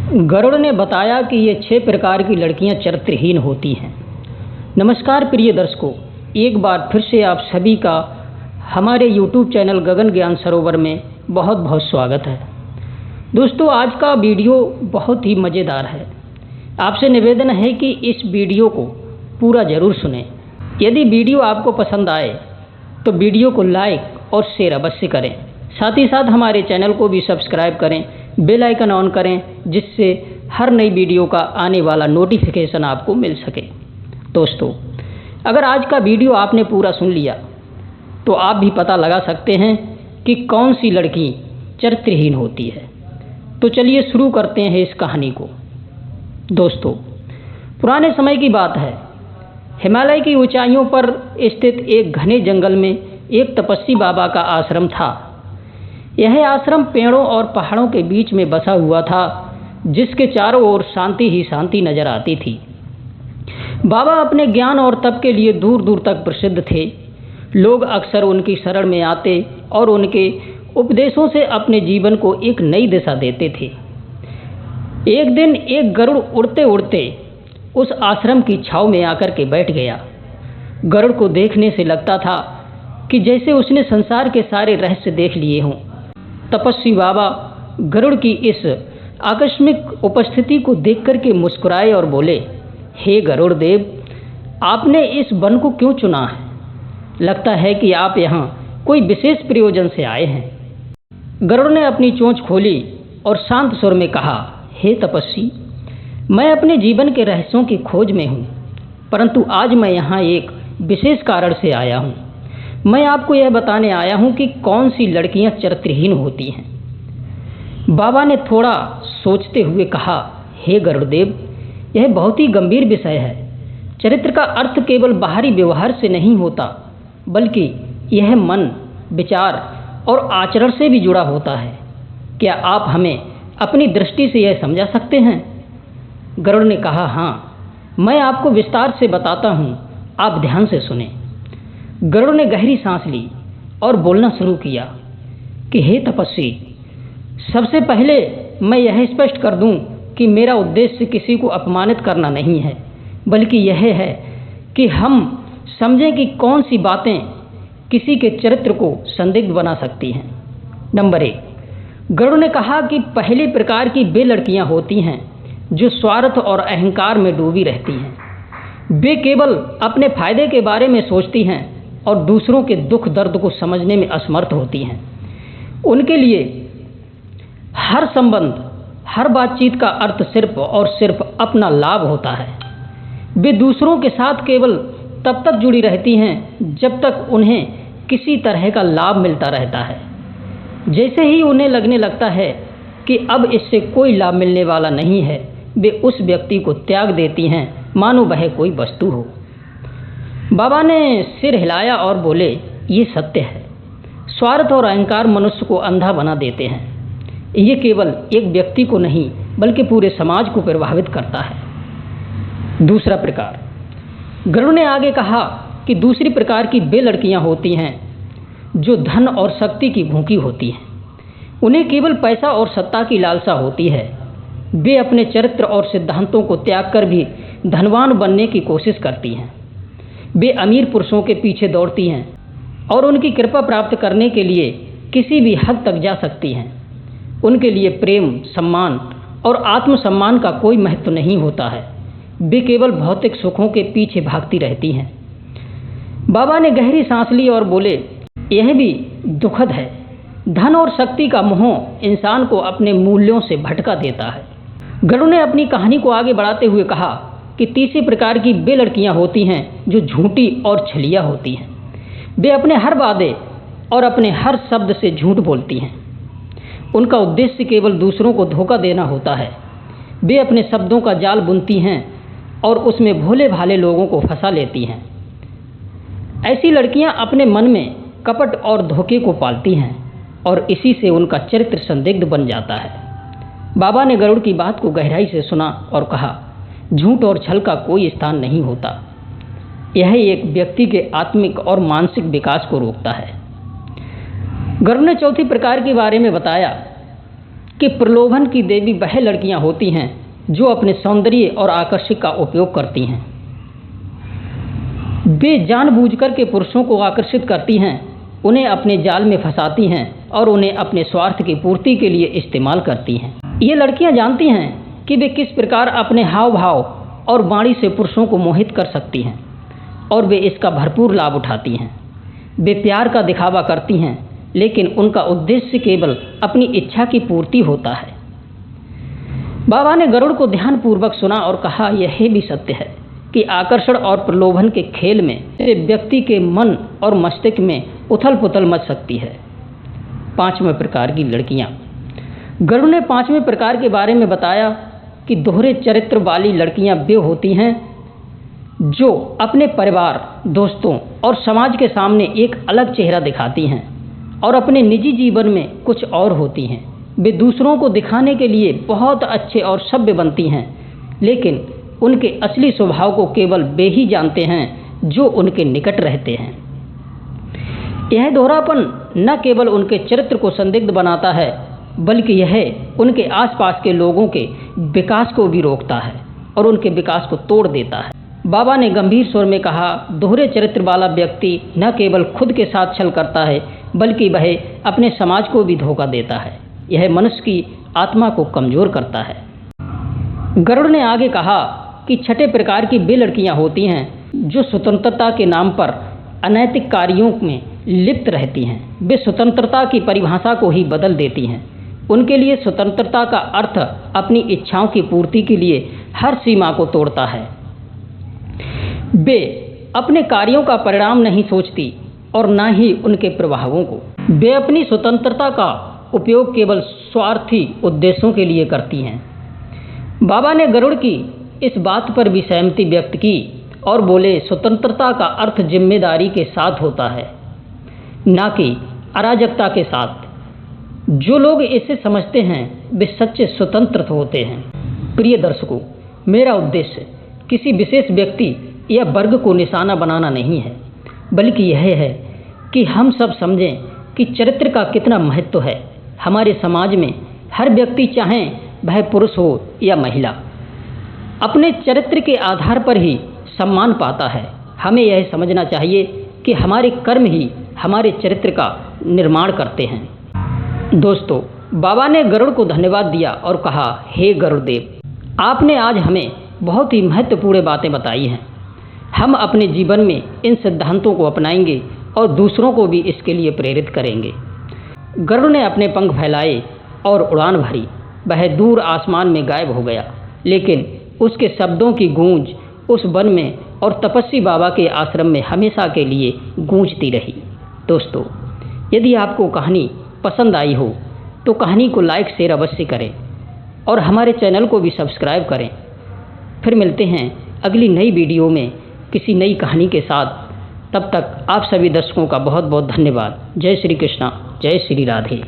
गरुड़ ने बताया कि ये 6 प्रकार की लड़कियां चरित्रहीन होती हैं। नमस्कार प्रिय दर्शकों, एक बार फिर से आप सभी का हमारे YouTube चैनल गगन ज्ञान सरोवर में बहुत बहुत स्वागत है। दोस्तों, आज का वीडियो बहुत ही मज़ेदार है। आपसे निवेदन है कि इस वीडियो को पूरा ज़रूर सुनें। यदि वीडियो आपको पसंद आए तो वीडियो को लाइक और शेयर अवश्य करें। साथ ही साथ हमारे चैनल को भी सब्सक्राइब करें, बेल आइकन ऑन करें, जिससे हर नई वीडियो का आने वाला नोटिफिकेशन आपको मिल सके। दोस्तों, अगर आज का वीडियो आपने पूरा सुन लिया तो आप भी पता लगा सकते हैं कि कौन सी लड़की चरित्रहीन होती है। तो चलिए शुरू करते हैं इस कहानी को। दोस्तों, पुराने समय की बात है। हिमालय की ऊंचाइयों पर स्थित एक घने जंगल में एक तपस्वी बाबा का आश्रम था। यह आश्रम पेड़ों और पहाड़ों के बीच में बसा हुआ था, जिसके चारों ओर शांति ही शांति नजर आती थी। बाबा अपने ज्ञान और तप के लिए दूर दूर तक प्रसिद्ध थे। लोग अक्सर उनकी शरण में आते और उनके उपदेशों से अपने जीवन को एक नई दिशा देते थे। एक दिन एक गरुड़ उड़ते उड़ते उस आश्रम की छाव में आकर के बैठ गया। गरुड़ को देखने से लगता था कि जैसे उसने संसार के सारे रहस्य देख लिए हों। तपस्वी बाबा गरुड़ की इस आकस्मिक उपस्थिति को देख कर के मुस्कुराए और बोले, हे गरुड़ देव, आपने इस वन को क्यों चुना है? लगता है कि आप यहाँ कोई विशेष प्रयोजन से आए हैं। गरुड़ ने अपनी चोंच खोली और शांत स्वर में कहा, हे तपस्वी, मैं अपने जीवन के रहस्यों की खोज में हूँ, परंतु आज मैं यहाँ एक विशेष कारण से आया हूँ। मैं आपको यह बताने आया हूँ कि कौन सी लड़कियाँ चरित्रहीन होती हैं। बाबा ने थोड़ा सोचते हुए कहा, हे गरुड़देव, यह बहुत ही गंभीर विषय है। चरित्र का अर्थ केवल बाहरी व्यवहार से नहीं होता, बल्कि यह मन, विचार और आचरण से भी जुड़ा होता है। क्या आप हमें अपनी दृष्टि से यह समझा सकते हैं? गरुड़ ने कहा, हाँ, मैं आपको विस्तार से बताता हूँ, आप ध्यान से सुने। गरुड़ ने गहरी सांस ली और बोलना शुरू किया कि हे तपस्वी, सबसे पहले मैं यह स्पष्ट कर दूं कि मेरा उद्देश्य किसी को अपमानित करना नहीं है, बल्कि यह है कि हम समझें कि कौन सी बातें किसी के चरित्र को संदिग्ध बना सकती हैं। नंबर 1, गरुड़ ने कहा कि पहले प्रकार की वे लड़कियां होती हैं जो स्वार्थ और अहंकार में डूबी रहती हैं। वे केवल अपने फायदे के बारे में सोचती हैं और दूसरों के दुख दर्द को समझने में असमर्थ होती हैं। उनके लिए हर संबंध, हर बातचीत का अर्थ सिर्फ और सिर्फ अपना लाभ होता है। वे दूसरों के साथ केवल तब तक जुड़ी रहती हैं जब तक उन्हें किसी तरह का लाभ मिलता रहता है। जैसे ही उन्हें लगने लगता है कि अब इससे कोई लाभ मिलने वाला नहीं है, वे उस व्यक्ति को त्याग देती हैं, मानो वह कोई वस्तु हो। बाबा ने सिर हिलाया और बोले, ये सत्य है। स्वार्थ और अहंकार मनुष्य को अंधा बना देते हैं। ये केवल एक व्यक्ति को नहीं, बल्कि पूरे समाज को प्रभावित करता है। दूसरा प्रकार, गरुड़ ने आगे कहा कि दूसरी प्रकार की वे लड़कियां होती हैं जो धन और शक्ति की भूखी होती हैं। उन्हें केवल पैसा और सत्ता की लालसा होती है। वे अपने चरित्र और सिद्धांतों को त्याग कर भी धनवान बनने की कोशिश करती हैं। वे अमीर पुरुषों के पीछे दौड़ती हैं और उनकी कृपा प्राप्त करने के लिए किसी भी हद तक जा सकती हैं। उनके लिए प्रेम, सम्मान और आत्मसम्मान का कोई महत्व नहीं होता है। वे केवल भौतिक सुखों के पीछे भागती रहती हैं। बाबा ने गहरी सांस ली और बोले, यह भी दुखद है। धन और शक्ति का मोह इंसान को अपने मूल्यों से भटका देता है। गरुड़ ने अपनी कहानी को आगे बढ़ाते हुए कहा कि तीसरी प्रकार की वे लड़कियां होती हैं जो झूठी और छलिया होती हैं। वे अपने हर वादे और अपने हर शब्द से झूठ बोलती हैं। उनका उद्देश्य केवल दूसरों को धोखा देना होता है। वे अपने शब्दों का जाल बुनती हैं और उसमें भोले भाले लोगों को फंसा लेती हैं। ऐसी लड़कियां अपने मन में कपट और धोखे को पालती हैं और इसी से उनका चरित्र संदिग्ध बन जाता है। बाबा ने गरुड़ की बात को गहराई से सुना और कहा, झूठ और छल का कोई स्थान नहीं होता। यह एक व्यक्ति के आत्मिक और मानसिक विकास को रोकता है। गरुड़ ने चौथी प्रकार के बारे में बताया कि प्रलोभन की देवी वह लड़कियां होती हैं जो अपने सौंदर्य और आकर्षण का उपयोग करती हैं। वे जानबूझकर के पुरुषों को आकर्षित करती हैं, उन्हें अपने जाल में फंसाती हैं और उन्हें अपने स्वार्थ की पूर्ति के लिए इस्तेमाल करती हैं। ये लड़कियां जानती हैं कि वे किस प्रकार अपने हाव भाव और वाणी से पुरुषों को मोहित कर सकती हैं और वे इसका भरपूर लाभ उठाती हैं। वे प्यार का दिखावा करती हैं, लेकिन उनका उद्देश्य केवल अपनी इच्छा की पूर्ति होता है। बाबा ने गरुड़ को ध्यानपूर्वक सुना और कहा, यह भी सत्य है कि आकर्षण और प्रलोभन के खेल में व्यक्ति के मन और मस्तिष्क में उथल पुथल मच सकती है। 5वें प्रकार की लड़कियां। गरुड़ ने 5वें प्रकार के बारे में बताया कि दोहरे चरित्र वाली लड़कियां वे होती हैं जो अपने परिवार, दोस्तों और समाज के सामने एक अलग चेहरा दिखाती हैं और अपने निजी जीवन में कुछ और होती हैं। वे दूसरों को दिखाने के लिए बहुत अच्छे और सभ्य बनती हैं, लेकिन उनके असली स्वभाव को केवल वे ही जानते हैं जो उनके निकट रहते हैं। यह दोहरापन न केवल उनके चरित्र को संदिग्ध बनाता है, बल्कि यह उनके आसपास के लोगों के विकास को भी रोकता है और उनके विकास को तोड़ देता है। बाबा ने गंभीर स्वर में कहा, दोहरे चरित्र वाला व्यक्ति न केवल खुद के साथ छल करता है, बल्कि वह अपने समाज को भी धोखा देता है। यह मनुष्य की आत्मा को कमजोर करता है। गरुड़ ने आगे कहा कि 6ठे प्रकार की वे लड़कियां होती हैं जो स्वतंत्रता के नाम पर अनैतिक कार्यों में लिप्त रहती हैं। वे स्वतंत्रता की परिभाषा को ही बदल देती हैं। उनके लिए स्वतंत्रता का अर्थ अपनी इच्छाओं की पूर्ति के लिए हर सीमा को तोड़ता है। वे अपने कार्यों का परिणाम नहीं सोचती और न ही उनके प्रभावों को। वे अपनी स्वतंत्रता का उपयोग केवल स्वार्थी उद्देश्यों के लिए करती हैं। बाबा ने गरुड़ की इस बात पर भी सहमति व्यक्त की और बोले, स्वतंत्रता का अर्थ जिम्मेदारी के साथ होता है, न कि अराजकता के साथ। जो लोग इसे समझते हैं वे सच्चे स्वतंत्र होते हैं। प्रिय दर्शकों, मेरा उद्देश्य किसी विशेष व्यक्ति या वर्ग को निशाना बनाना नहीं है, बल्कि यह है कि हम सब समझें कि चरित्र का कितना महत्व है। हमारे समाज में हर व्यक्ति, चाहे वह पुरुष हो या महिला, अपने चरित्र के आधार पर ही सम्मान पाता है। हमें यह समझना चाहिए कि हमारे कर्म ही हमारे चरित्र का निर्माण करते हैं। दोस्तों, बाबा ने गरुड़ को धन्यवाद दिया और कहा, हे गरुड़देव, आपने आज हमें बहुत ही महत्वपूर्ण बातें बताई हैं। हम अपने जीवन में इन सिद्धांतों को अपनाएंगे और दूसरों को भी इसके लिए प्रेरित करेंगे। गरुड़ ने अपने पंख फैलाए और उड़ान भरी। वह दूर आसमान में गायब हो गया, लेकिन उसके शब्दों की गूंज उस वन में और तपस्वी बाबा के आश्रम में हमेशा के लिए गूंजती रही। दोस्तों, यदि आपको कहानी पसंद आई हो तो कहानी को लाइक शेयर अवश्य करें और हमारे चैनल को भी सब्सक्राइब करें। फिर मिलते हैं अगली नई वीडियो में किसी नई कहानी के साथ। तब तक आप सभी दर्शकों का बहुत बहुत धन्यवाद। जय श्री कृष्णा, जय श्री राधे।